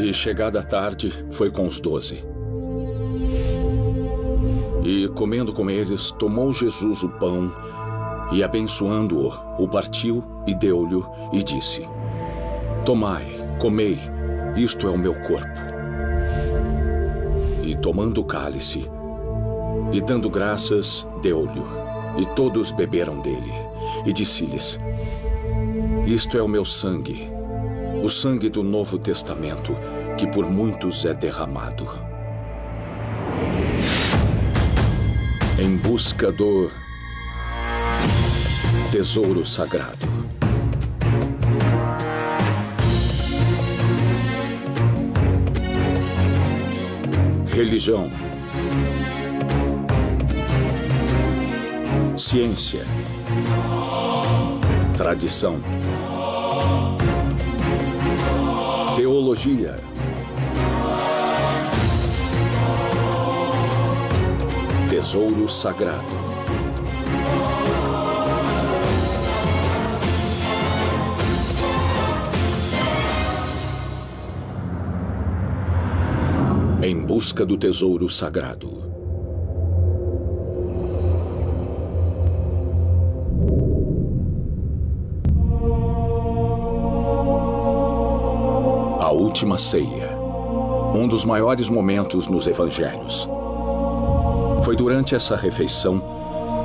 E chegada a tarde, foi com os 12. E, comendo com eles, tomou Jesus o pão e, abençoando-o, o partiu e deu-lhe e disse: Tomai, comei, isto é o meu corpo. E tomando o cálice, e dando graças, deu-lhe, e todos beberam dele. E disse-lhes: Isto é o meu sangue, o sangue do Novo Testamento, que por muitos é derramado. Em busca do tesouro sagrado. Religião, ciência, tradição, teologia, tesouro sagrado. Em busca do tesouro sagrado. A última ceia, um dos maiores momentos nos evangelhos. Foi durante essa refeição,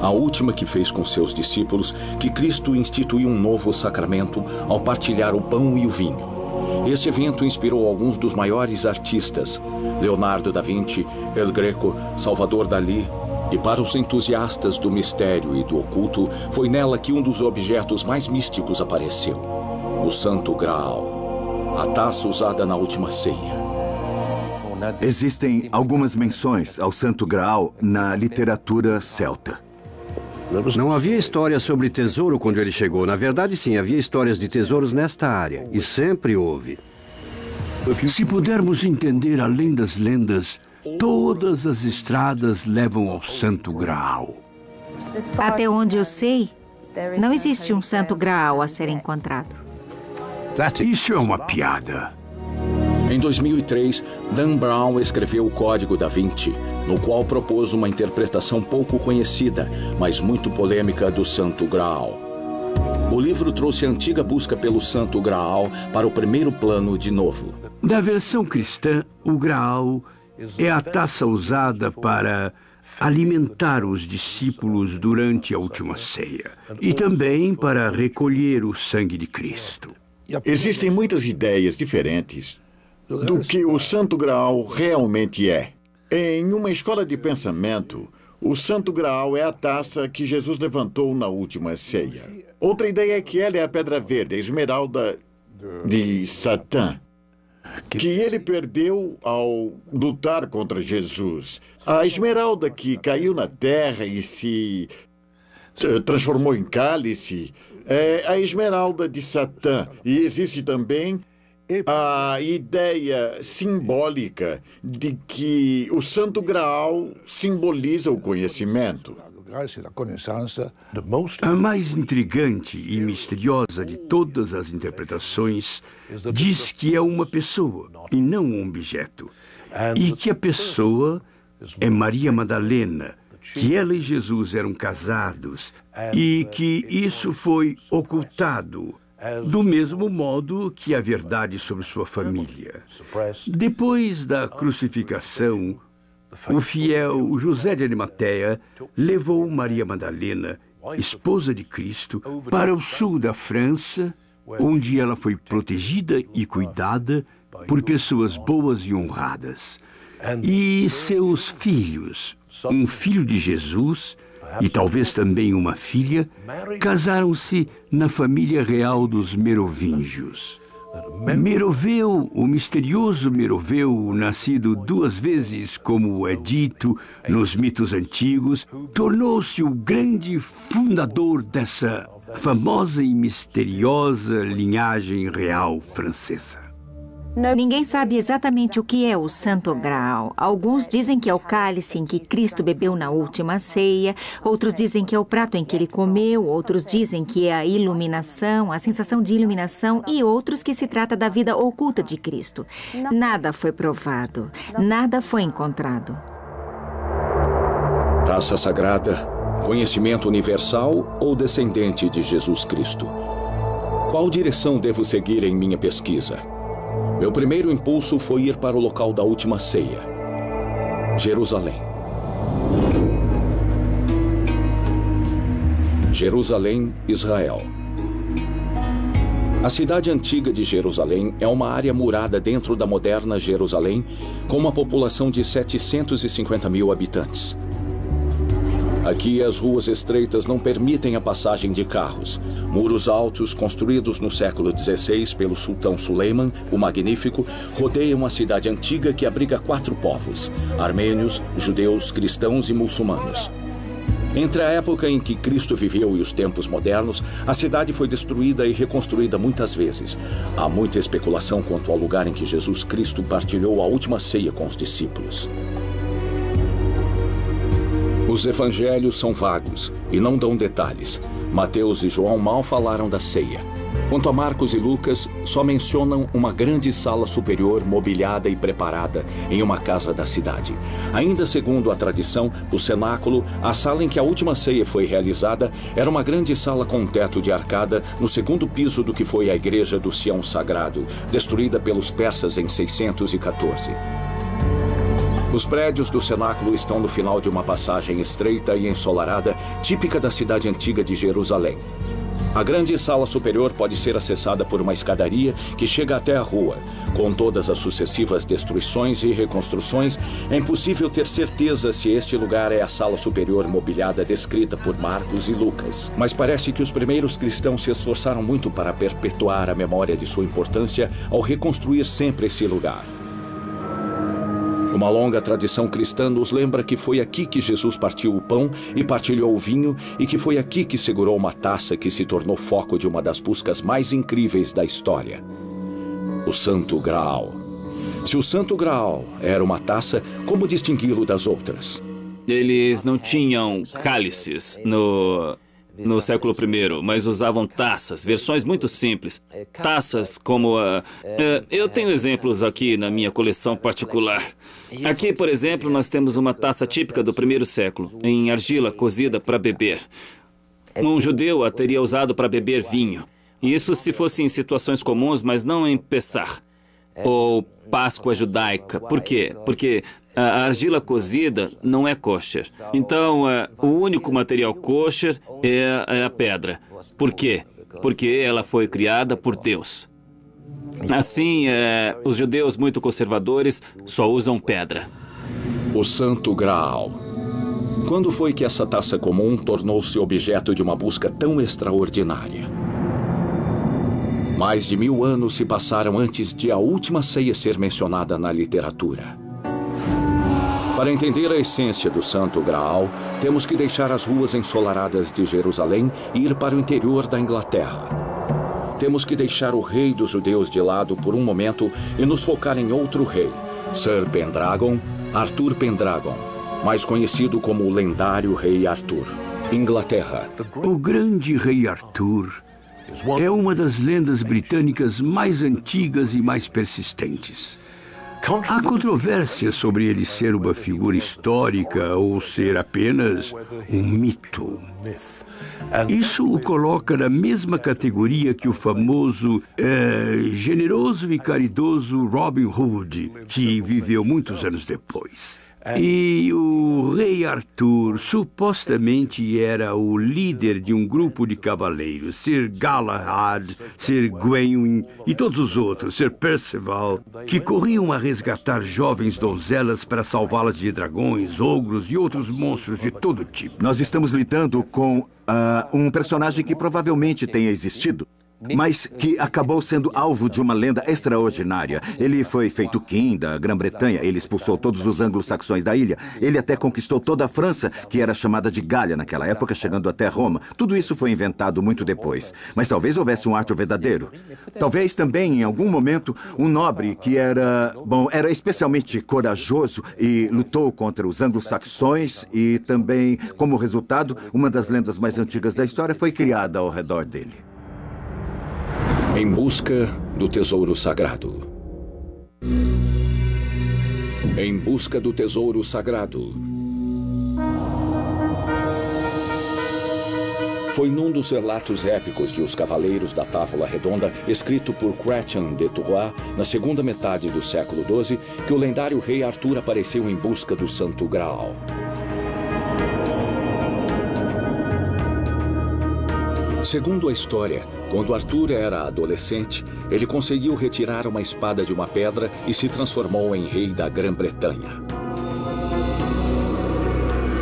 a última que fez com seus discípulos, que Cristo instituiu um novo sacramento ao partilhar o pão e o vinho. Esse evento inspirou alguns dos maiores artistas, Leonardo da Vinci, El Greco, Salvador Dalí, e para os entusiastas do mistério e do oculto, foi nela que um dos objetos mais místicos apareceu, o Santo Graal, a taça usada na última ceia. Existem algumas menções ao Santo Graal na literatura celta. Não havia história sobre tesouro quando ele chegou. Na verdade, sim, havia histórias de tesouros nesta área. E sempre houve. Se pudermos entender além das lendas, todas as estradas levam ao Santo Graal. Até onde eu sei, não existe um Santo Graal a ser encontrado. Isso é uma piada. Em 2003, Dan Brown escreveu o Código da Vinci, no qual propôs uma interpretação pouco conhecida, mas muito polêmica do Santo Graal. O livro trouxe a antiga busca pelo Santo Graal para o primeiro plano de novo. Na versão cristã, o Graal é a taça usada para alimentar os discípulos durante a última ceia e também para recolher o sangue de Cristo. Existem muitas ideias diferentes do que o Santo Graal realmente é. Em uma escola de pensamento, o Santo Graal é a taça que Jesus levantou na última ceia. Outra ideia é que ela é a pedra verde, a esmeralda de Satã, que ele perdeu ao lutar contra Jesus. A esmeralda que caiu na terra e se transformou em cálice é a esmeralda de Satã. E existe também a ideia simbólica de que o Santo Graal simboliza o conhecimento. A mais intrigante e misteriosa de todas as interpretações diz que é uma pessoa e não um objeto. E que a pessoa é Maria Madalena, que ela e Jesus eram casados e que isso foi ocultado do mesmo modo que a verdade sobre sua família. Depois da crucificação, o fiel José de Arimateia levou Maria Madalena, esposa de Cristo, para o sul da França, onde ela foi protegida e cuidada por pessoas boas e honradas. E seus filhos, um filho de Jesus e talvez também uma filha, casaram-se na família real dos Merovingios. Meroveu, o misterioso Meroveu, nascido 2 vezes, como é dito nos mitos antigos, tornou-se o grande fundador dessa famosa e misteriosa linhagem real francesa. Ninguém sabe exatamente o que é o Santo Graal. Alguns dizem que é o cálice em que Cristo bebeu na última ceia, outros dizem que é o prato em que ele comeu, outros dizem que é a iluminação, a sensação de iluminação, e outros que se trata da vida oculta de Cristo. Nada foi provado, nada foi encontrado. Taça sagrada, conhecimento universal ou descendente de Jesus Cristo? Qual direção devo seguir em minha pesquisa? Meu primeiro impulso foi ir para o local da última ceia, Jerusalém. Jerusalém, Israel. A cidade antiga de Jerusalém é uma área murada dentro da moderna Jerusalém, com uma população de 750 mil habitantes. Aqui, as ruas estreitas não permitem a passagem de carros. Muros altos, construídos no século XVI pelo sultão Suleiman, o Magnífico, rodeiam a cidade antiga que abriga 4 povos: armênios, judeus, cristãos e muçulmanos. Entre a época em que Cristo viveu e os tempos modernos, a cidade foi destruída e reconstruída muitas vezes. Há muita especulação quanto ao lugar em que Jesus Cristo partilhou a última ceia com os discípulos. Os evangelhos são vagos e não dão detalhes. Mateus e João mal falaram da ceia. Quanto a Marcos e Lucas, só mencionam uma grande sala superior mobiliada e preparada em uma casa da cidade. Ainda segundo a tradição, o cenáculo, a sala em que a última ceia foi realizada, era uma grande sala com um teto de arcada no segundo piso do que foi a igreja do Sião Sagrado, destruída pelos persas em 614. Os prédios do cenáculo estão no final de uma passagem estreita e ensolarada, típica da cidade antiga de Jerusalém. A grande sala superior pode ser acessada por uma escadaria que chega até a rua. Com todas as sucessivas destruições e reconstruções, é impossível ter certeza se este lugar é a sala superior mobiliada descrita por Marcos e Lucas. Mas parece que os primeiros cristãos se esforçaram muito para perpetuar a memória de sua importância ao reconstruir sempre esse lugar. Uma longa tradição cristã nos lembra que foi aqui que Jesus partiu o pão e partilhou o vinho, e que foi aqui que segurou uma taça que se tornou foco de uma das buscas mais incríveis da história: o Santo Graal. Se o Santo Graal era uma taça, como distingui-lo das outras? Eles não tinham cálices no século I, mas usavam taças, versões muito simples. Taças como a... eu tenho exemplos aqui na minha coleção particular. Aqui, por exemplo, nós temos uma taça típica do primeiro século, em argila cozida para beber. Um judeu a teria usado para beber vinho. Isso se fosse em situações comuns, mas não em Pessah ou Páscoa judaica. Por quê? Porque a argila cozida não é kosher. Então, o único material kosher é a pedra. Por quê? Porque ela foi criada por Deus. Assim, os judeus muito conservadores só usam pedra. O Santo Graal. Quando foi que essa taça comum tornou-se objeto de uma busca tão extraordinária? Mais de 1000 anos se passaram antes de a última ceia ser mencionada na literatura. Para entender a essência do Santo Graal, temos que deixar as ruas ensolaradas de Jerusalém e ir para o interior da Inglaterra. Temos que deixar o rei dos judeus de lado por um momento e nos focar em outro rei, Sir Pendragon, Arthur Pendragon, mais conhecido como o lendário Rei Arthur. Inglaterra. O grande Rei Arthur é uma das lendas britânicas mais antigas e mais persistentes. Há controvérsia sobre ele ser uma figura histórica ou ser apenas um mito. Isso o coloca na mesma categoria que o famoso, generoso e caridoso Robin Hood, que viveu muitos anos depois. E o rei Arthur supostamente era o líder de um grupo de cavaleiros, Sir Galahad, Sir Gawain e todos os outros, Sir Percival, que corriam a resgatar jovens donzelas para salvá-las de dragões, ogros e outros monstros de todo tipo. Nós estamos lidando com um personagem que provavelmente tenha existido. mas que acabou sendo alvo de uma lenda extraordinária. Ele foi feito king da Grã-Bretanha, ele expulsou todos os anglo-saxões da ilha, ele até conquistou toda a França, que era chamada de Gália naquela época, chegando até Roma. Tudo isso foi inventado muito depois. Mas talvez houvesse um Arthur verdadeiro. Talvez também, em algum momento, um nobre que era especialmente corajoso e lutou contra os anglo-saxões e também, como resultado, uma das lendas mais antigas da história foi criada ao redor dele. Em busca do tesouro sagrado. Em busca do tesouro sagrado. Foi num dos relatos épicos de Os Cavaleiros da Távola Redonda, escrito por Chrétien de Troyes, na segunda metade do século XII, que o lendário rei Arthur apareceu em busca do Santo Graal. Segundo a história, quando Arthur era adolescente, ele conseguiu retirar uma espada de uma pedra e se transformou em rei da Grã-Bretanha.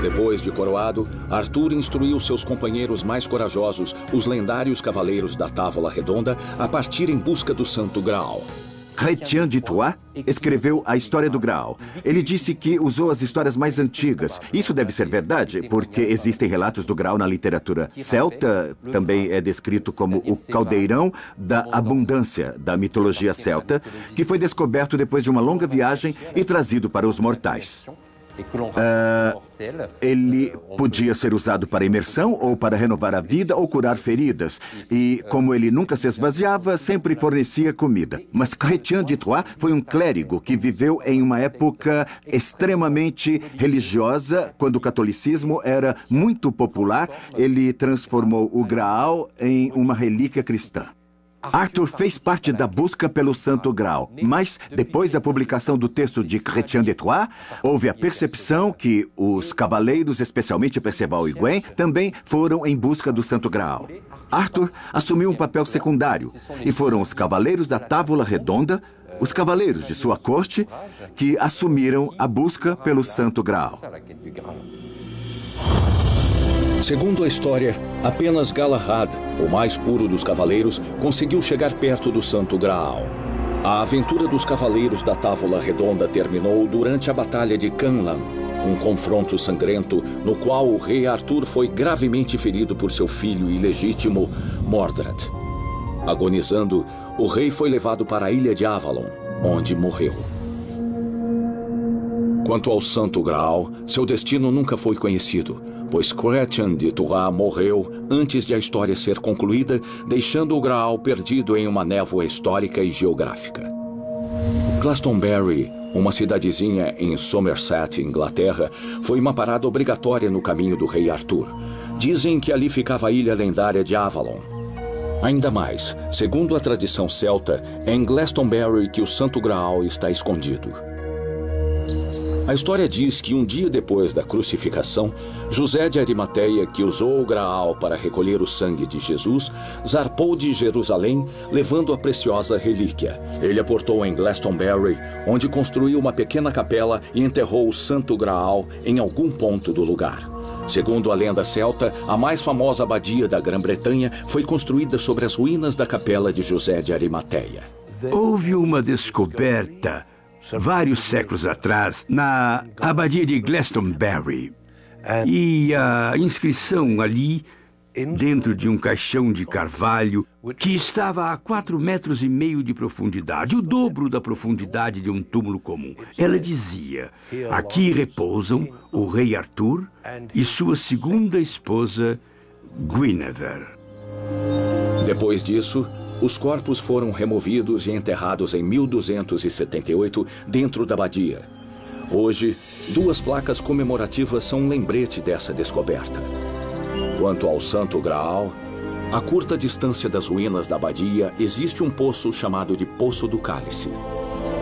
Depois de coroado, Arthur instruiu seus companheiros mais corajosos, os lendários Cavaleiros da Távola Redonda, a partir em busca do Santo Graal. Chrétien de Troyes escreveu a História do Graal. Ele disse que usou as histórias mais antigas. Isso deve ser verdade, porque existem relatos do Graal na literatura celta, também é descrito como o caldeirão da abundância da mitologia celta, que foi descoberto depois de uma longa viagem e trazido para os mortais. Ele podia ser usado para imersão ou para renovar a vida ou curar feridas. E, como ele nunca se esvaziava, sempre fornecia comida. Mas Chrétien de Troyes foi um clérigo que viveu em uma época extremamente religiosa, quando o catolicismo era muito popular. Ele transformou o Graal em uma relíquia cristã. Arthur fez parte da busca pelo Santo Graal, mas depois da publicação do texto de Chrétien de Troyes, houve a percepção que os cavaleiros, especialmente Perceval e Gwen, também foram em busca do Santo Graal. Arthur assumiu um papel secundário, e foram os Cavaleiros da Távola Redonda, os cavaleiros de sua corte, que assumiram a busca pelo Santo Graal. Segundo a história, apenas Galahad, o mais puro dos cavaleiros, conseguiu chegar perto do Santo Graal. A aventura dos Cavaleiros da Távola Redonda terminou durante a Batalha de Canlan, um confronto sangrento no qual o rei Arthur foi gravemente ferido por seu filho ilegítimo, Mordred. Agonizando, o rei foi levado para a ilha de Avalon, onde morreu. Quanto ao Santo Graal, seu destino nunca foi conhecido, pois Chrétien de Troyes morreu antes de a história ser concluída, deixando o Graal perdido em uma névoa histórica e geográfica. Glastonbury, uma cidadezinha em Somerset, Inglaterra, foi uma parada obrigatória no caminho do rei Arthur. Dizem que ali ficava a ilha lendária de Avalon. Ainda mais, segundo a tradição celta, é em Glastonbury que o Santo Graal está escondido. A história diz que um dia depois da crucificação, José de Arimateia, que usou o Graal para recolher o sangue de Jesus, zarpou de Jerusalém, levando a preciosa relíquia. Ele a portou em Glastonbury, onde construiu uma pequena capela e enterrou o Santo Graal em algum ponto do lugar. Segundo a lenda celta, a mais famosa abadia da Grã-Bretanha foi construída sobre as ruínas da capela de José de Arimateia. Houve uma descoberta vários séculos atrás, na abadia de Glastonbury. E a inscrição ali, dentro de um caixão de carvalho, que estava a 4,5 metros de profundidade, o dobro da profundidade de um túmulo comum. Ela dizia: aqui repousam o rei Arthur e sua segunda esposa, Guinevere. Depois disso, os corpos foram removidos e enterrados em 1278 dentro da abadia. Hoje, 2 placas comemorativas são um lembrete dessa descoberta. Quanto ao Santo Graal, a curta distância das ruínas da abadia existe um poço chamado de Poço do Cálice.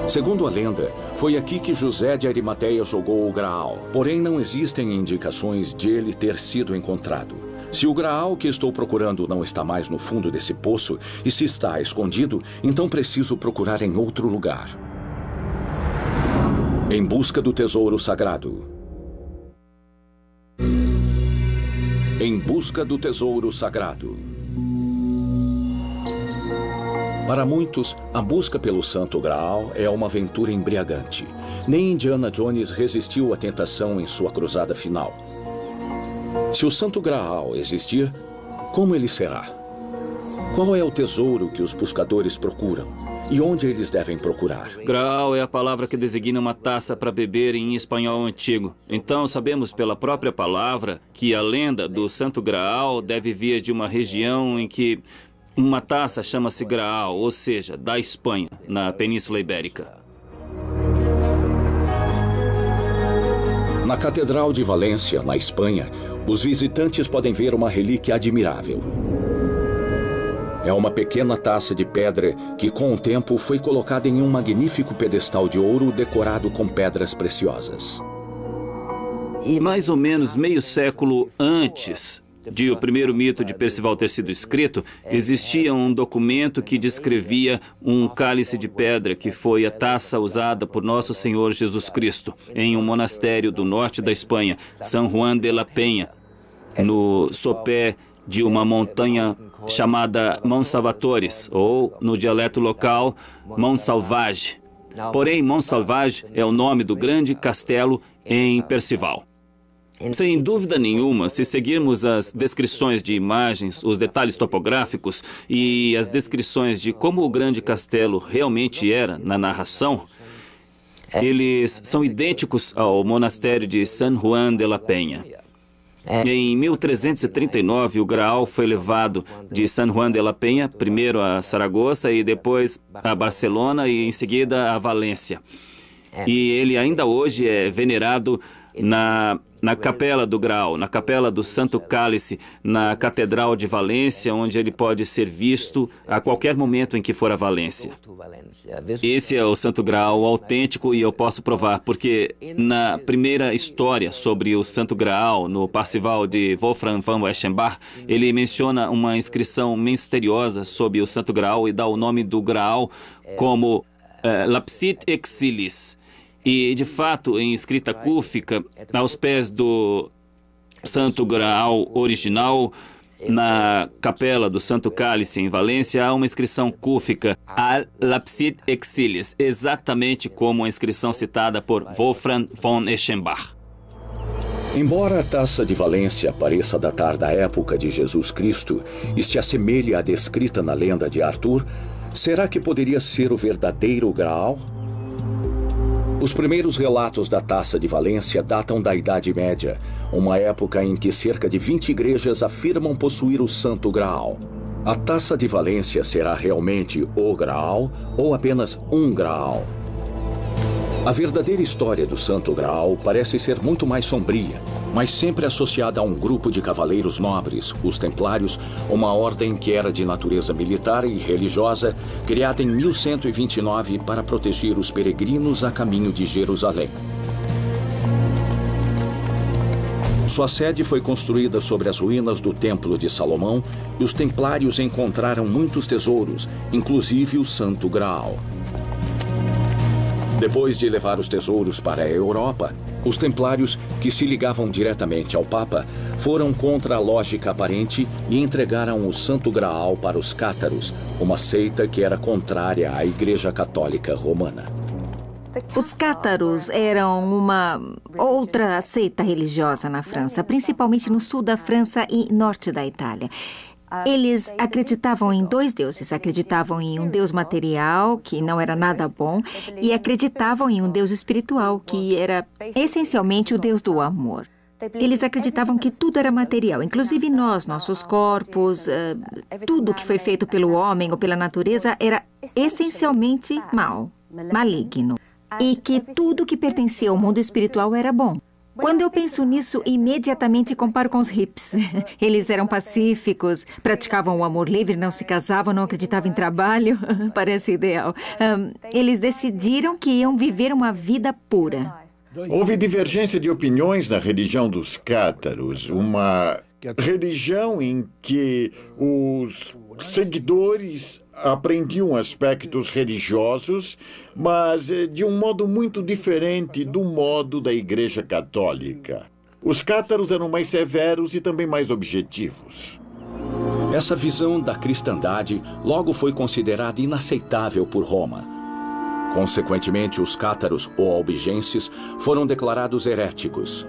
Segundo a lenda, foi aqui que José de Arimateia jogou o Graal, porém não existem indicações de ele ter sido encontrado. Se o Graal que estou procurando não está mais no fundo desse poço, e se está escondido, então preciso procurar em outro lugar. Em busca do tesouro sagrado. Em busca do tesouro sagrado. Para muitos, a busca pelo Santo Graal é uma aventura embriagante. Nem Indiana Jones resistiu à tentação em sua cruzada final. Se o Santo Graal existir, como ele será? Qual é o tesouro que os buscadores procuram? E onde eles devem procurar? Graal é a palavra que designa uma taça para beber em espanhol antigo. Então, sabemos pela própria palavra que a lenda do Santo Graal deve vir de uma região em que uma taça chama-se Graal, ou seja, da Espanha, na Península Ibérica. Na Catedral de Valência, na Espanha, os visitantes podem ver uma relíquia admirável. É uma pequena taça de pedra que, com o tempo, foi colocada em um magnífico pedestal de ouro decorado com pedras preciosas. E mais ou menos meio século antes de o primeiro mito de Percival ter sido escrito, existia um documento que descrevia um cálice de pedra que foi a taça usada por Nosso Senhor Jesus Cristo em um monastério do norte da Espanha, San Juan de la Peña, no sopé de uma montanha chamada Mons Salvatores, ou, no dialeto local, Mont Salvage. Porém, Mont Salvage é o nome do grande castelo em Percival. Sem dúvida nenhuma, se seguirmos as descrições de imagens, os detalhes topográficos e as descrições de como o grande castelo realmente era na narração, eles são idênticos ao monastério de San Juan de la Peña. Em 1339, o Graal foi levado de San Juan de la Peña, primeiro a Saragoça e depois a Barcelona e em seguida a Valência. E ele ainda hoje é venerado na Capela do Graal, na Capela do Santo Cálice, na Catedral de Valência, onde ele pode ser visto a qualquer momento em que for a Valência. Esse é o Santo Graal autêntico e eu posso provar, porque na primeira história sobre o Santo Graal, no Parzival de Wolfram von Eschenbach, ele menciona uma inscrição misteriosa sobre o Santo Graal e dá o nome do Graal como Lapsit Exilis. E, de fato, em escrita cúfica, aos pés do Santo Graal original, na Capela do Santo Cálice, em Valência, há uma inscrição cúfica, Al Lapsit Exilis, exatamente como a inscrição citada por Wolfram von Eschenbach. Embora a taça de Valência pareça datar da época de Jesus Cristo e se assemelhe à descrita na lenda de Arthur, será que poderia ser o verdadeiro Graal? Os primeiros relatos da Taça de Valência datam da Idade Média, uma época em que cerca de 20 igrejas afirmam possuir o Santo Graal. A Taça de Valência será realmente o Graal ou apenas um Graal? A verdadeira história do Santo Graal parece ser muito mais sombria, mas sempre associada a um grupo de cavaleiros nobres, os Templários, uma ordem que era de natureza militar e religiosa, criada em 1129 para proteger os peregrinos a caminho de Jerusalém. Sua sede foi construída sobre as ruínas do Templo de Salomão e os Templários encontraram muitos tesouros, inclusive o Santo Graal. Depois de levar os tesouros para a Europa, os Templários, que se ligavam diretamente ao Papa, foram contra a lógica aparente e entregaram o Santo Graal para os cátaros, uma seita que era contrária à Igreja Católica Romana. Os cátaros eram uma outra seita religiosa na França, principalmente no sul da França e norte da Itália. Eles acreditavam em dois deuses. Acreditavam em um deus material, que não era nada bom, e acreditavam em um deus espiritual, que era essencialmente o deus do amor. Eles acreditavam que tudo era material, inclusive nós, nossos corpos, tudo que foi feito pelo homem ou pela natureza era essencialmente mal, maligno. E que tudo que pertencia ao mundo espiritual era bom. Quando eu penso nisso, imediatamente comparo com os hippies. Eles eram pacíficos, praticavam o amor livre, não se casavam, não acreditavam em trabalho. Parece ideal. Eles decidiram que iam viver uma vida pura. Houve divergência de opiniões na religião dos cátaros, uma religião em que os seguidores aprendiam aspectos religiosos, mas de um modo muito diferente do modo da Igreja Católica. Os cátaros eram mais severos e também mais objetivos. Essa visão da cristandade logo foi considerada inaceitável por Roma. Consequentemente, os cátaros ou albigenses foram declarados heréticos.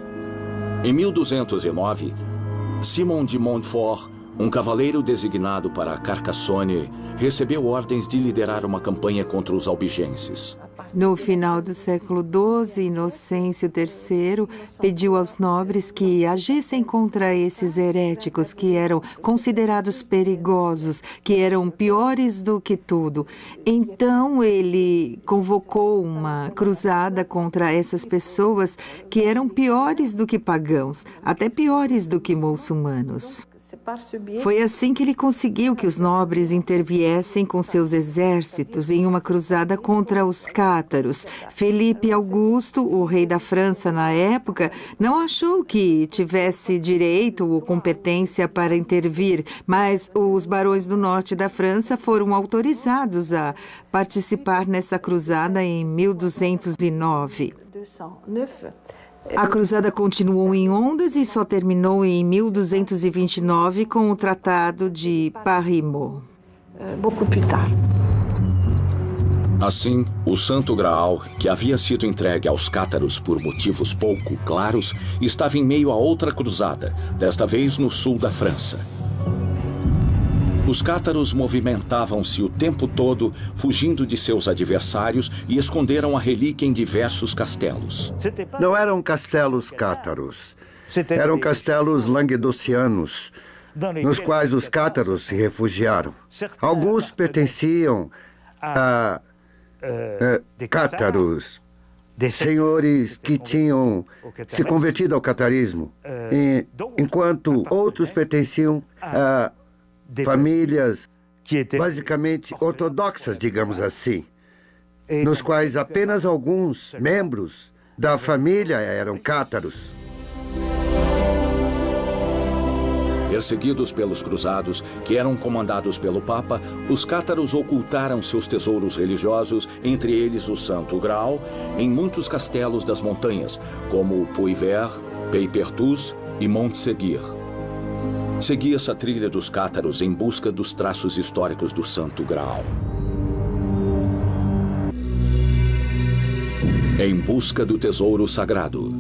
Em 1209, Simão de Montfort, um cavaleiro designado para Carcassonne, recebeu ordens de liderar uma campanha contra os albigenses. No final do século XII, Inocêncio III pediu aos nobres que agissem contra esses heréticos que eram considerados perigosos, que eram piores do que tudo. Então, ele convocou uma cruzada contra essas pessoas que eram piores do que pagãos, até piores do que muçulmanos. Foi assim que ele conseguiu que os nobres interviessem com seus exércitos em uma cruzada contra os cátaros. Felipe Augusto, o rei da França na época, não achou que tivesse direito ou competência para intervir, mas os barões do norte da França foram autorizados a participar nessa cruzada em 1209. A cruzada continuou em ondas e só terminou em 1229 com o Tratado de Paris-Maux. Assim, o Santo Graal, que havia sido entregue aos cátaros por motivos pouco claros, estava em meio a outra cruzada, desta vez no sul da França. Os cátaros movimentavam-se o tempo todo, fugindo de seus adversários e esconderam a relíquia em diversos castelos. Não eram castelos cátaros, eram castelos languedocianos, nos quais os cátaros se refugiaram. Alguns pertenciam a cátaros, senhores que tinham se convertido ao catarismo, enquanto outros pertenciam a famílias basicamente ortodoxas, digamos assim, nos quais apenas alguns membros da família eram cátaros. Perseguidos pelos cruzados, que eram comandados pelo Papa, os cátaros ocultaram seus tesouros religiosos, entre eles o Santo Graal, em muitos castelos das montanhas, como Puy-Vert, Pays-Perthus e Montségur. Seguia-se a trilha dos cátaros em busca dos traços históricos do Santo Graal. Em busca do tesouro sagrado.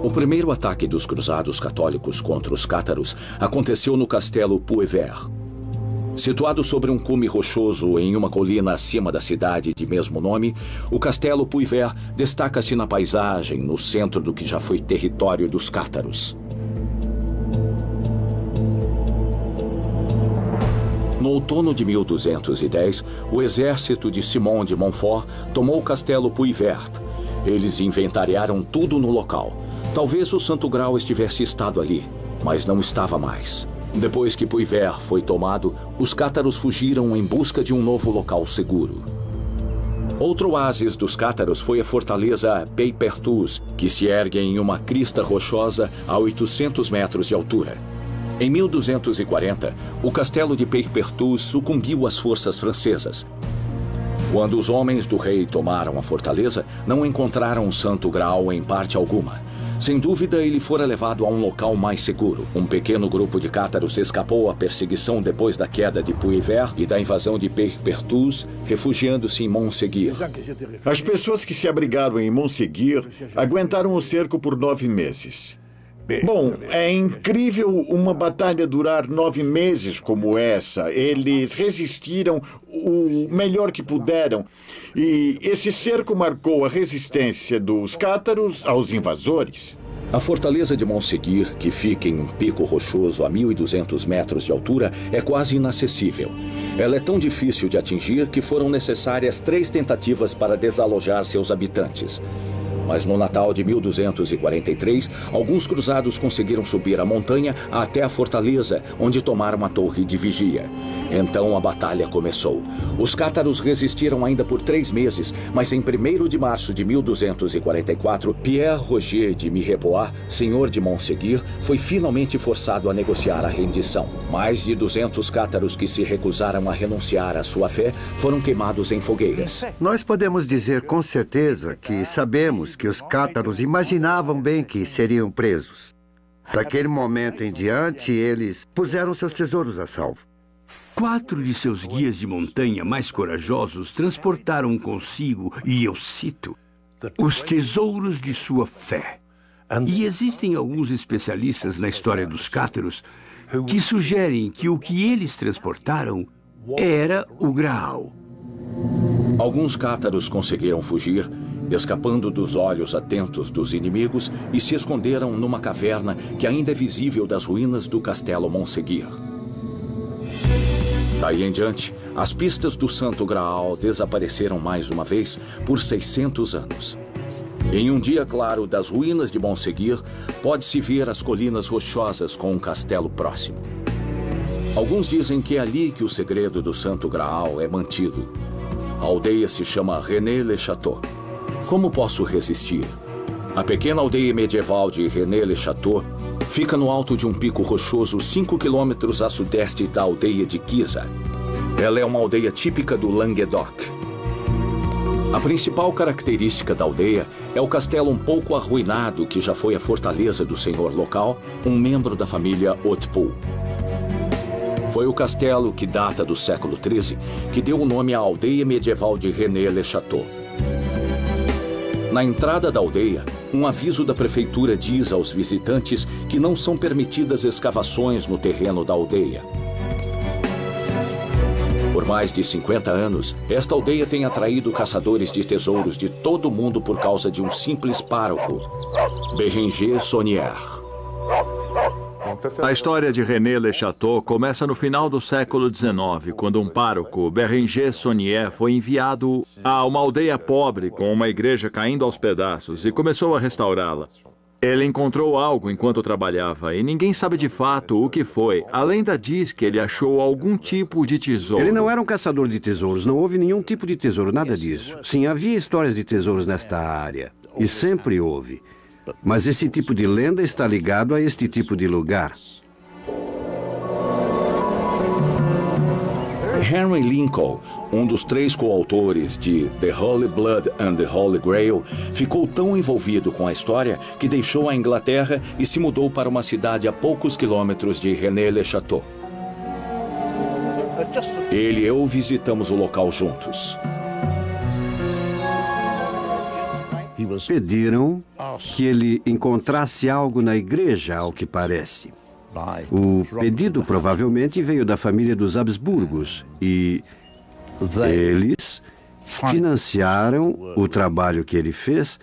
O primeiro ataque dos cruzados católicos contra os cátaros aconteceu no castelo Puy-Vert. Situado sobre um cume rochoso em uma colina acima da cidade de mesmo nome, o castelo Puy-Vert destaca-se na paisagem, no centro do que já foi território dos cátaros. No outono de 1210, o exército de Simão de Montfort tomou o castelo Puy-Vert. Eles inventariaram tudo no local. Talvez o Santo Graal estivesse estado ali, mas não estava mais. Depois que Puy-Vert foi tomado, os cátaros fugiram em busca de um novo local seguro. Outro oásis dos cátaros foi a fortaleza Pays-Perthus, que se ergue em uma crista rochosa a 800 metros de altura. Em 1240, o castelo de Pays-Perthus sucumbiu às forças francesas. Quando os homens do rei tomaram a fortaleza, não encontraram o Santo Graal em parte alguma. Sem dúvida, ele fora levado a um local mais seguro. Um pequeno grupo de cátaros escapou à perseguição depois da queda de Puy-Vert e da invasão de Pays-Perthus, refugiando-se em Montségur. As pessoas que se abrigaram em Montségur aguentaram o cerco por 9 meses. Bom, é incrível uma batalha durar 9 meses como essa. Eles resistiram o melhor que puderam. E esse cerco marcou a resistência dos cátaros aos invasores. A fortaleza de Montségur, que fica em um pico rochoso a 1.200 metros de altura, é quase inacessível. Ela é tão difícil de atingir que foram necessárias 3 tentativas para desalojar seus habitantes. Mas no Natal de 1243, alguns cruzados conseguiram subir a montanha até a fortaleza, onde tomaram a torre de vigia. Então a batalha começou. Os cátaros resistiram ainda por 3 meses, mas em 1º de março de 1244, Pierre Roger de Mirepoix, senhor de Montségur, foi finalmente forçado a negociar a rendição. Mais de 200 cátaros que se recusaram a renunciar à sua fé foram queimados em fogueiras. Nós podemos dizer com certeza que sabemos que os cátaros imaginavam bem que seriam presos. Daquele momento em diante, eles puseram seus tesouros a salvo. 4 de seus guias de montanha mais corajosos transportaram consigo, e eu cito, os tesouros de sua fé. E existem alguns especialistas na história dos cátaros que sugerem que o que eles transportaram era o Graal. Alguns cátaros conseguiram fugir, escapando dos olhos atentos dos inimigos, e se esconderam numa caverna que ainda é visível das ruínas do castelo Montségur. Daí em diante, as pistas do Santo Graal desapareceram mais uma vez por 600 anos. Em um dia claro das ruínas de Montségur, pode-se ver as colinas rochosas com um castelo próximo. Alguns dizem que é ali que o segredo do Santo Graal é mantido. A aldeia se chama René-le-Château. Como posso resistir? A pequena aldeia medieval de René-le-Château fica no alto de um pico rochoso 5 quilômetros a sudeste da aldeia de Guisa. Ela é uma aldeia típica do Languedoc. A principal característica da aldeia é o castelo um pouco arruinado que já foi a fortaleza do senhor local, um membro da família Hautpoul. Foi o castelo, que data do século XIII, que deu o nome à aldeia medieval de René-le-Château. Na entrada da aldeia, um aviso da prefeitura diz aos visitantes que não são permitidas escavações no terreno da aldeia. Por mais de 50 anos, esta aldeia tem atraído caçadores de tesouros de todo o mundo por causa de um simples pároco, Bérenger Saunière. A história de René-le-Château começa no final do século XIX, quando um pároco, Bérenger Saunière, foi enviado a uma aldeia pobre com uma igreja caindo aos pedaços e começou a restaurá-la. Ele encontrou algo enquanto trabalhava e ninguém sabe de fato o que foi. A lenda diz que ele achou algum tipo de tesouro. Ele não era um caçador de tesouros, não houve nenhum tipo de tesouro, nada disso. Sim, havia histórias de tesouros nesta área, e sempre houve. Mas esse tipo de lenda está ligado a este tipo de lugar. Henry Lincoln, um dos 3 coautores de The Holy Blood and the Holy Grail, ficou tão envolvido com a história que deixou a Inglaterra e se mudou para uma cidade a poucos quilômetros de René-le-Château. Ele e eu visitamos o local juntos. Pediram que ele encontrasse algo na igreja, ao que parece. O pedido provavelmente veio da família dos Habsburgos e eles financiaram o trabalho que ele fez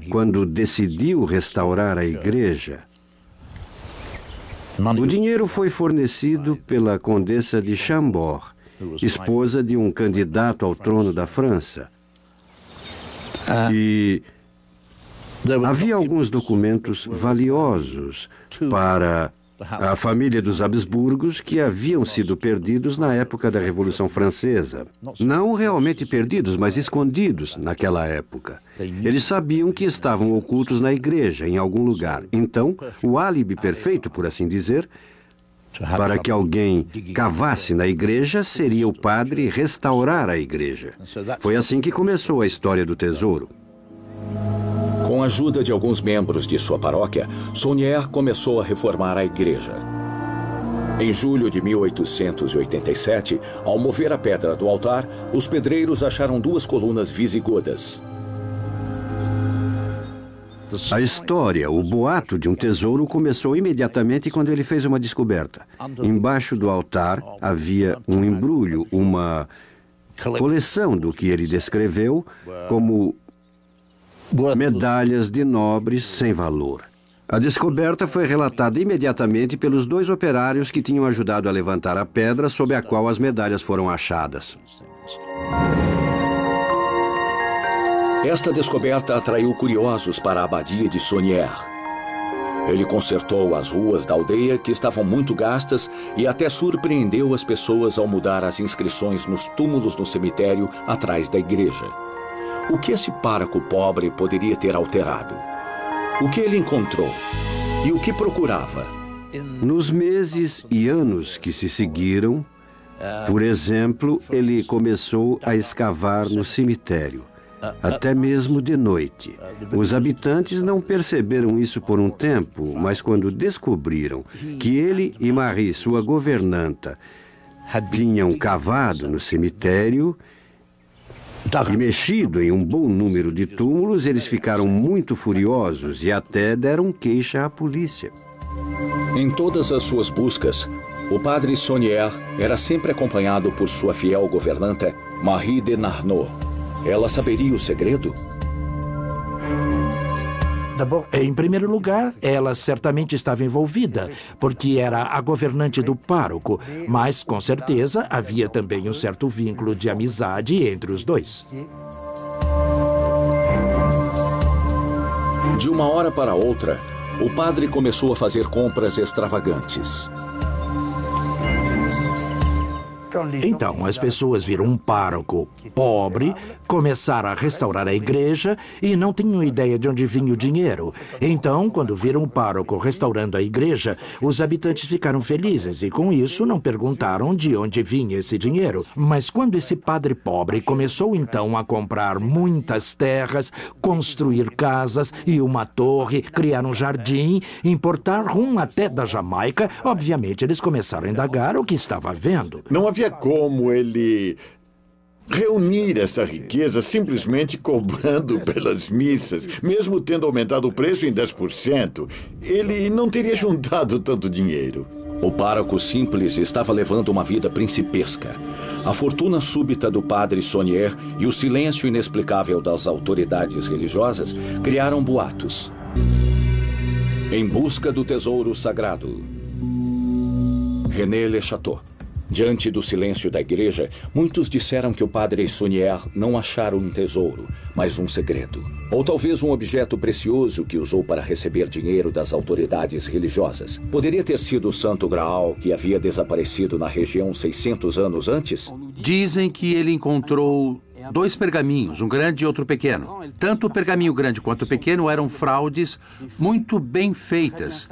quando decidiu restaurar a igreja. O dinheiro foi fornecido pela Condessa de Chambord, esposa de um candidato ao trono da França. E havia alguns documentos valiosos para a família dos Habsburgos que haviam sido perdidos na época da Revolução Francesa. Não realmente perdidos, mas escondidos naquela época. Eles sabiam que estavam ocultos na igreja, em algum lugar. Então, o álibi perfeito, por assim dizer, para que alguém cavasse na igreja, seria o padre restaurar a igreja. Foi assim que começou a história do tesouro. Com a ajuda de alguns membros de sua paróquia, Saunière começou a reformar a igreja. Em julho de 1887, ao mover a pedra do altar, os pedreiros acharam 2 colunas visigodas. A história, o boato de um tesouro, começou imediatamente quando ele fez uma descoberta. Embaixo do altar havia um embrulho, uma coleção do que ele descreveu como medalhas de nobres sem valor. A descoberta foi relatada imediatamente pelos 2 operários que tinham ajudado a levantar a pedra sob a qual as medalhas foram achadas. Esta descoberta atraiu curiosos para a abadia de Saunière. Ele consertou as ruas da aldeia, que estavam muito gastas, e até surpreendeu as pessoas ao mudar as inscrições nos túmulos no cemitério atrás da igreja. O que esse pároco pobre poderia ter alterado? O que ele encontrou? E o que procurava? Nos meses e anos que se seguiram, por exemplo, ele começou a escavar no cemitério. até mesmo de noite. Os habitantes não perceberam isso por um tempo, mas quando descobriram que ele e Marie, sua governanta, tinham cavado no cemitério e mexido em um bom número de túmulos, eles ficaram muito furiosos e até deram queixa à polícia. Em todas as suas buscas, o padre Saunière era sempre acompanhado por sua fiel governanta, Marie de Narnaud. Ela saberia o segredo? Em primeiro lugar, ela certamente estava envolvida, porque era a governante do pároco, mas, com certeza, havia também um certo vínculo de amizade entre os dois. De uma hora para outra, o padre começou a fazer compras extravagantes. Então, as pessoas viram um pároco pobre, começaram a restaurar a igreja e não tinham ideia de onde vinha o dinheiro. Então, quando viram o pároco restaurando a igreja, os habitantes ficaram felizes e, com isso, não perguntaram de onde vinha esse dinheiro. Mas quando esse padre pobre começou, então, a comprar muitas terras, construir casas e uma torre, criar um jardim, importar rum até da Jamaica, obviamente, eles começaram a indagar o que estava havendo. Não havia como ele reunir essa riqueza simplesmente cobrando pelas missas. Mesmo tendo aumentado o preço em 10%, ele não teria juntado tanto dinheiro. O pároco simples estava levando uma vida principesca. A fortuna súbita do padre Saunière e o silêncio inexplicável das autoridades religiosas criaram boatos. Em busca do tesouro sagrado. René Le Chateau. Diante do silêncio da igreja, muitos disseram que o padre Saunière não achara um tesouro, mas um segredo. Ou talvez um objeto precioso que usou para receber dinheiro das autoridades religiosas. Poderia ter sido o Santo Graal que havia desaparecido na região 600 anos antes? Dizem que ele encontrou 2 pergaminhos, um grande e outro pequeno. Tanto o pergaminho grande quanto o pequeno eram fraudes muito bem feitas.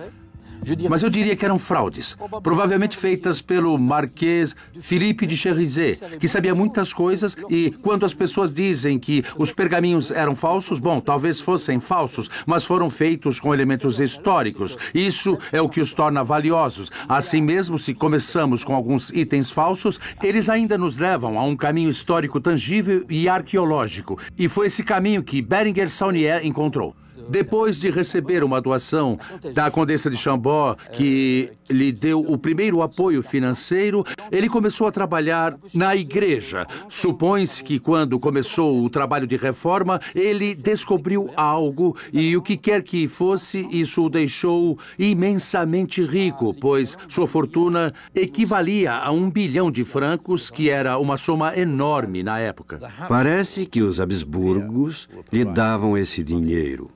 Mas eu diria que eram fraudes, provavelmente feitas pelo Marquês Philippe de Cherizet, que sabia muitas coisas e quando as pessoas dizem que os pergaminhos eram falsos, bom, talvez fossem falsos, mas foram feitos com elementos históricos. Isso é o que os torna valiosos. Assim mesmo, se começamos com alguns itens falsos, eles ainda nos levam a um caminho histórico tangível e arqueológico. E foi esse caminho que Bérenger Saunière encontrou. Depois de receber uma doação da Condessa de Chambord, que lhe deu o primeiro apoio financeiro, ele começou a trabalhar na igreja. Supõe-se que quando começou o trabalho de reforma, ele descobriu algo e o que quer que fosse, isso o deixou imensamente rico, pois sua fortuna equivalia a 1 bilhão de francos, que era uma soma enorme na época. Parece que os Habsburgos lhe davam esse dinheiro.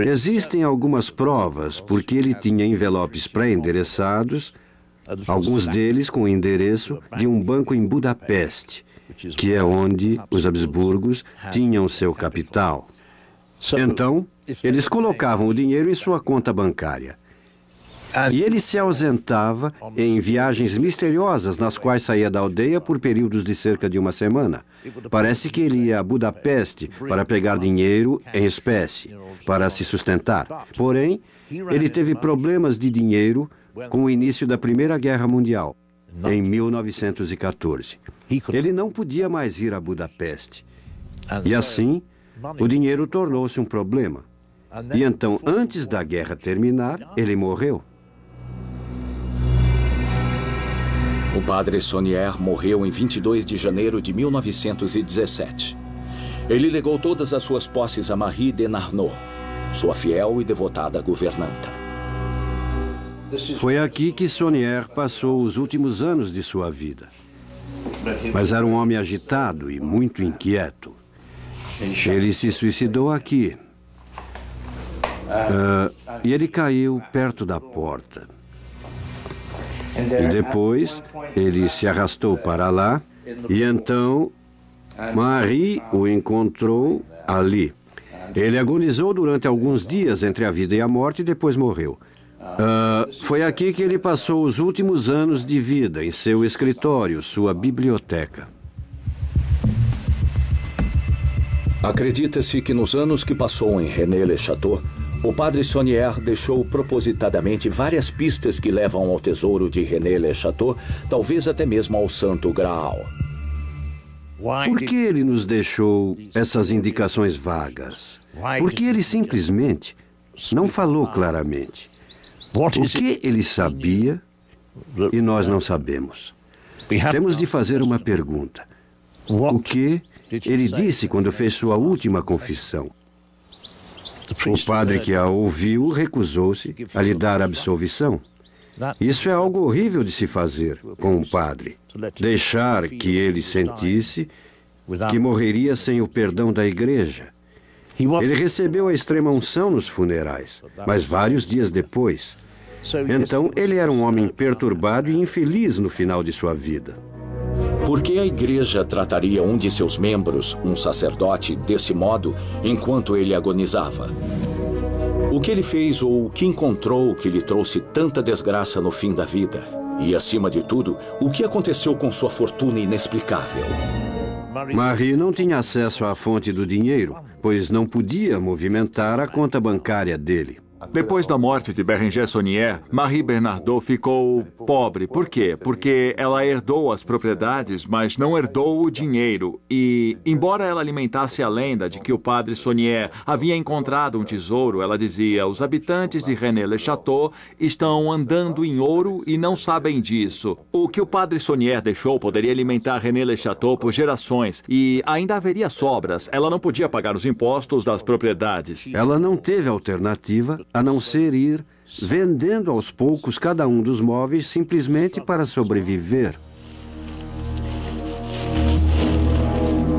Existem algumas provas porque ele tinha envelopes pré-endereçados, alguns deles com o endereço de um banco em Budapeste, que é onde os Habsburgos tinham seu capital. Então, eles colocavam o dinheiro em sua conta bancária. E ele se ausentava em viagens misteriosas nas quais saía da aldeia por períodos de cerca de uma semana. Parece que ele ia a Budapeste para pegar dinheiro em espécie, para se sustentar. Porém, ele teve problemas de dinheiro com o início da Primeira Guerra Mundial, em 1914. Ele não podia mais ir a Budapeste. E assim, o dinheiro tornou-se um problema. E então, antes da guerra terminar, ele morreu. O padre Saunière morreu em 22 de janeiro de 1917. Ele legou todas as suas posses a Marie de Narnaud, sua fiel e devotada governanta. Foi aqui que Saunière passou os últimos anos de sua vida. Mas era um homem agitado e muito inquieto. Ele se suicidou aqui. E ele caiu perto da porta. E depois, ele se arrastou para lá, e então Marie o encontrou ali. Ele agonizou durante alguns dias entre a vida e a morte e depois morreu. Foi aqui que ele passou os últimos anos de vida, em seu escritório, sua biblioteca. Acredita-se que nos anos que passou em René-le-Château, o padre Saunière deixou propositadamente várias pistas que levam ao tesouro de René-le-Château, talvez até mesmo ao Santo Graal. Por que ele nos deixou essas indicações vagas? Porque ele simplesmente não falou claramente. O que ele sabia e nós não sabemos. Temos de fazer uma pergunta. O que ele disse quando fez sua última confissão? O padre que a ouviu recusou-se a lhe dar absolvição. Isso é algo horrível de se fazer com um padre. Deixar que ele sentisse que morreria sem o perdão da igreja. Ele recebeu a extrema-unção nos funerais, mas vários dias depois. Então, ele era um homem perturbado e infeliz no final de sua vida. Por que a igreja trataria um de seus membros, um sacerdote, desse modo, enquanto ele agonizava? O que ele fez ou o que encontrou que lhe trouxe tanta desgraça no fim da vida? E, acima de tudo, o que aconteceu com sua fortuna inexplicável? Marie não tinha acesso à fonte do dinheiro, pois não podia movimentar a conta bancária dele. Depois da morte de Bérenger Saunière, Marie Bernardot ficou pobre. Por quê? Porque ela herdou as propriedades, mas não herdou o dinheiro. E, embora ela alimentasse a lenda de que o padre Saunière havia encontrado um tesouro, ela dizia: os habitantes de René-le-Château estão andando em ouro e não sabem disso. O que o padre Saunière deixou poderia alimentar René-le-Château por gerações e ainda haveria sobras. Ela não podia pagar os impostos das propriedades. Ela não teve alternativa a não ser ir vendendo aos poucos cada um dos móveis simplesmente para sobreviver.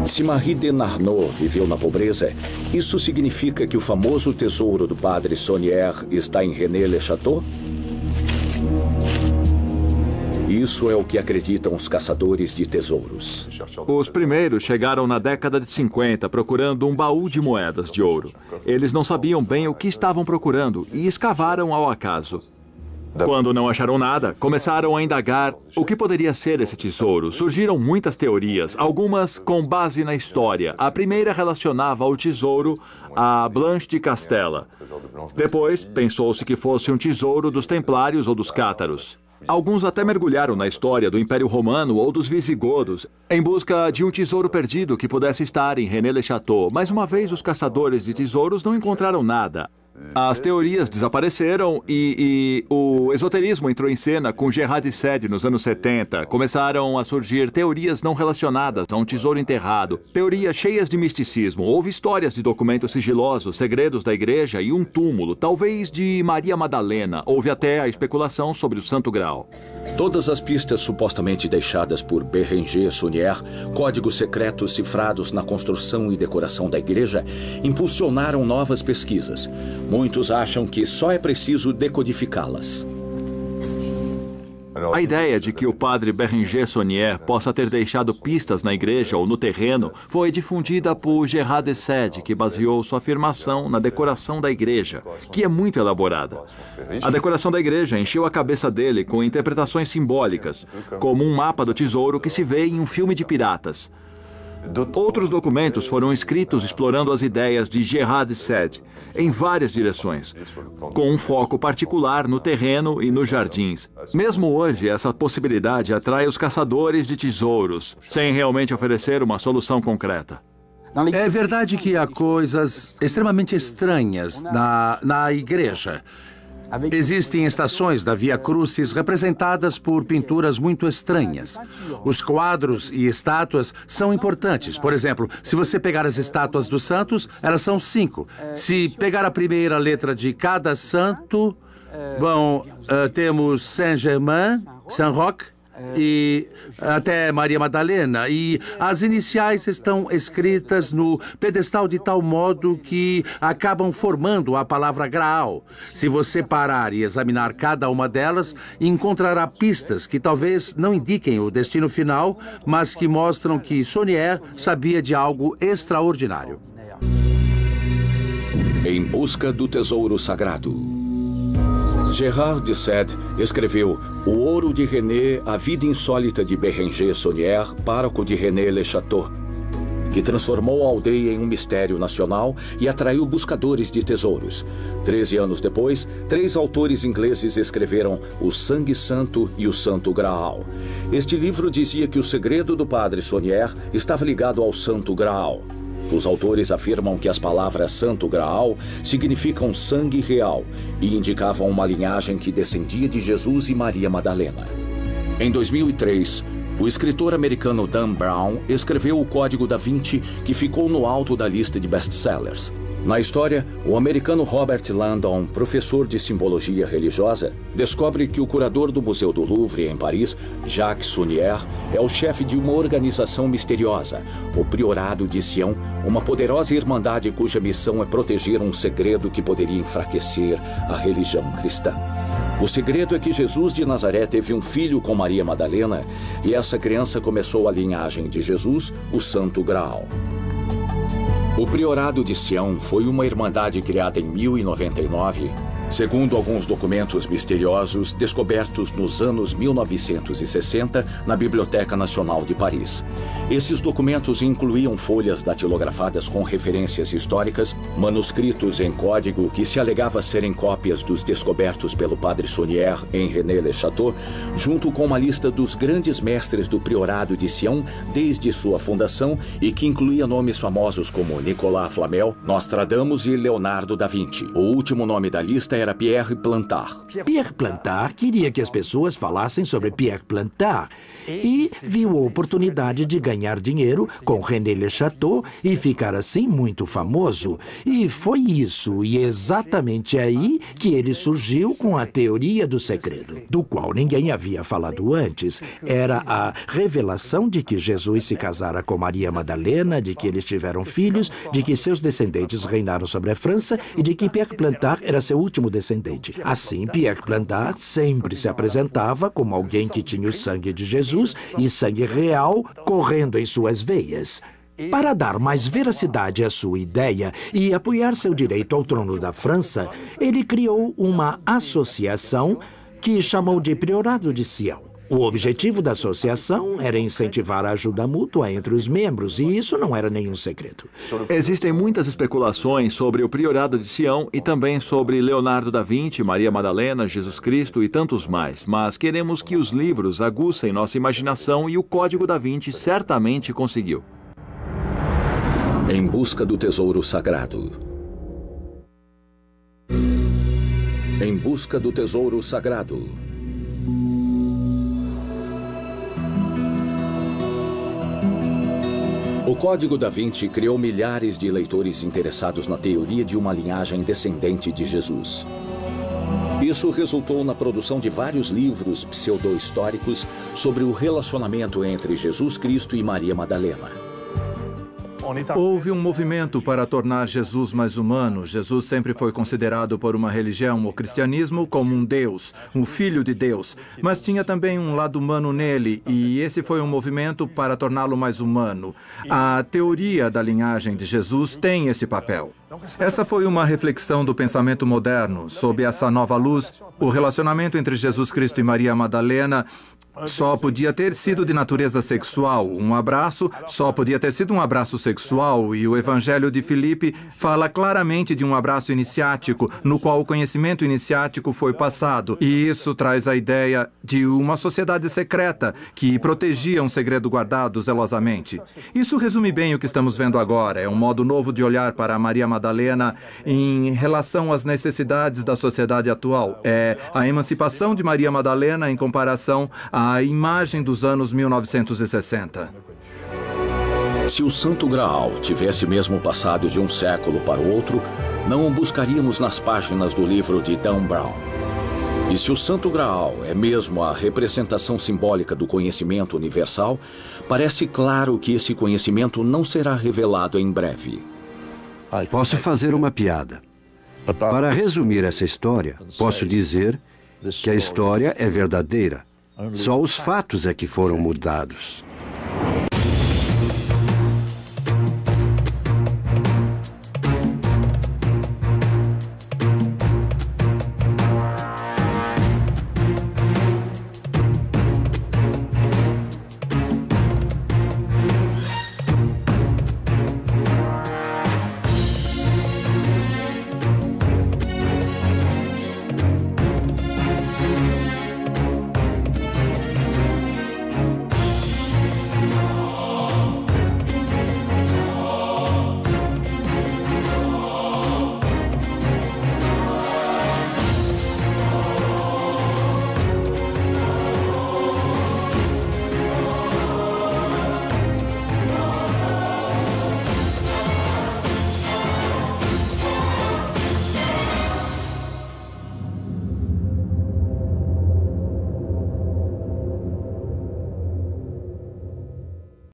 Se Marie de Narnaud viveu na pobreza, isso significa que o famoso tesouro do padre Saunière está em René-le-Château? Isso é o que acreditam os caçadores de tesouros. Os primeiros chegaram na década de 50 procurando um baú de moedas de ouro. Eles não sabiam bem o que estavam procurando e escavaram ao acaso. Quando não acharam nada, começaram a indagar o que poderia ser esse tesouro. Surgiram muitas teorias, algumas com base na história. A primeira relacionava o tesouro a Blanche de Castella. Depois, pensou-se que fosse um tesouro dos Templários ou dos Cátaros. Alguns até mergulharam na história do Império Romano ou dos Visigodos, em busca de um tesouro perdido que pudesse estar em René-le-Château. Mas uma vez os caçadores de tesouros não encontraram nada. As teorias desapareceram e o esoterismo entrou em cena com Gerard de Sade nos anos 70. Começaram a surgir teorias não relacionadas a um tesouro enterrado, teorias cheias de misticismo. Houve histórias de documentos sigilosos, segredos da igreja e um túmulo, talvez de Maria Madalena. Houve até a especulação sobre o Santo Graal. Todas as pistas supostamente deixadas por Bérenger Saunière, códigos secretos cifrados na construção e decoração da igreja, impulsionaram novas pesquisas. Muitos acham que só é preciso decodificá-las. A ideia de que o padre Bérenger Saunière possa ter deixado pistas na igreja ou no terreno foi difundida por Gerard de Sade, que baseou sua afirmação na decoração da igreja, que é muito elaborada. A decoração da igreja encheu a cabeça dele com interpretações simbólicas, como um mapa do tesouro que se vê em um filme de piratas. Outros documentos foram escritos explorando as ideias de Gerard de Sade em várias direções, com um foco particular no terreno e nos jardins. Mesmo hoje, essa possibilidade atrai os caçadores de tesouros, sem realmente oferecer uma solução concreta. É verdade que há coisas extremamente estranhas na igreja. Existem estações da Via Crucis representadas por pinturas muito estranhas. Os quadros e estátuas são importantes. Por exemplo, se você pegar as estátuas dos santos, elas são 5. Se pegar a primeira letra de cada santo, bom, temos Saint-Germain, Saint-Roch e até Maria Madalena. E as iniciais estão escritas no pedestal de tal modo que acabam formando a palavra Graal. Se você parar e examinar cada uma delas, encontrará pistas que talvez não indiquem o destino final, mas que mostram que Saunière sabia de algo extraordinário. Em busca do tesouro sagrado. Gerard de Sade escreveu O Ouro de René, a vida insólita de Bérenger Saunière, pároco de René-le-Château, que que transformou a aldeia em um mistério nacional e atraiu buscadores de tesouros. 13 anos depois, 3 autores ingleses escreveram O Sangue Santo e o Santo Graal. Este livro dizia que o segredo do padre Saunier estava ligado ao Santo Graal. Os autores afirmam que as palavras Santo Graal significam sangue real e indicavam uma linhagem que descendia de Jesus e Maria Madalena. Em 2003, o escritor americano Dan Brown escreveu o Código da Vinci, que ficou no alto da lista de best-sellers. Na história, o americano Robert Landon, professor de simbologia religiosa, descobre que o curador do Museu do Louvre, em Paris, Jacques Saunier, é o chefe de uma organização misteriosa, o Priorado de Sião, uma poderosa irmandade cuja missão é proteger um segredo que poderia enfraquecer a religião cristã. O segredo é que Jesus de Nazaré teve um filho com Maria Madalena e essa criança começou a linhagem de Jesus, o Santo Graal. O Priorado de Sião foi uma irmandade criada em 1099, segundo alguns documentos misteriosos descobertos nos anos 1960 na Biblioteca Nacional de Paris. Esses documentos incluíam folhas datilografadas com referências históricas, manuscritos em código que se alegava serem cópias dos descobertos pelo padre Saunier em René-le-Château, junto com uma lista dos grandes mestres do Priorado de Sião desde sua fundação e que incluía nomes famosos como Nicolas Flamel, Nostradamus e Leonardo da Vinci. O último nome da lista era Pierre Plantard. Pierre Plantard queria que as pessoas falassem sobre Pierre Plantard e viu a oportunidade de ganhar dinheiro com René-le-Château e ficar assim muito famoso. E foi isso, e exatamente aí que ele surgiu com a teoria do segredo, do qual ninguém havia falado antes. Era a revelação de que Jesus se casara com Maria Madalena, de que eles tiveram filhos, de que seus descendentes reinaram sobre a França e de que Pierre Plantard era seu último descendente. Assim, Pierre Plantard sempre se apresentava como alguém que tinha o sangue de Jesus e sangue real correndo em suas veias. Para dar mais veracidade à sua ideia e apoiar seu direito ao trono da França, ele criou uma associação que chamou de Priorado de Sião. O objetivo da associação era incentivar a ajuda mútua entre os membros, e isso não era nenhum segredo. Existem muitas especulações sobre o Priorado de Sião e também sobre Leonardo da Vinci, Maria Madalena, Jesus Cristo e tantos mais, mas queremos que os livros aguçem nossa imaginação e o Código da Vinci certamente conseguiu. Em busca do tesouro sagrado. Em busca do tesouro sagrado. O Código da Vinci criou milhares de leitores interessados na teoria de uma linhagem descendente de Jesus. Isso resultou na produção de vários livros pseudo-históricos sobre o relacionamento entre Jesus Cristo e Maria Madalena. Houve um movimento para tornar Jesus mais humano. Jesus sempre foi considerado por uma religião, o cristianismo, como um Deus, um filho de Deus. Mas tinha também um lado humano nele, e esse foi um movimento para torná-lo mais humano. A teoria da linhagem de Jesus tem esse papel. Essa foi uma reflexão do pensamento moderno. Sob essa nova luz, o relacionamento entre Jesus Cristo e Maria Madalena só podia ter sido de natureza sexual. Um abraço só podia ter sido um abraço sexual, e o Evangelho de Filipe fala claramente de um abraço iniciático, no qual o conhecimento iniciático foi passado. E isso traz a ideia de uma sociedade secreta que protegia um segredo guardado zelosamente. Isso resume bem o que estamos vendo agora. É um modo novo de olhar para Maria Madalena em relação às necessidades da sociedade atual. É a emancipação de Maria Madalena em comparação à imagem dos anos 1960. Se o Santo Graal tivesse mesmo passado de um século para o outro, não o buscaríamos nas páginas do livro de Dan Brown. E se o Santo Graal é mesmo a representação simbólica do conhecimento universal, parece claro que esse conhecimento não será revelado em breve. Posso fazer uma piada. Para resumir essa história, posso dizer que a história é verdadeira. Só os fatos é que foram mudados.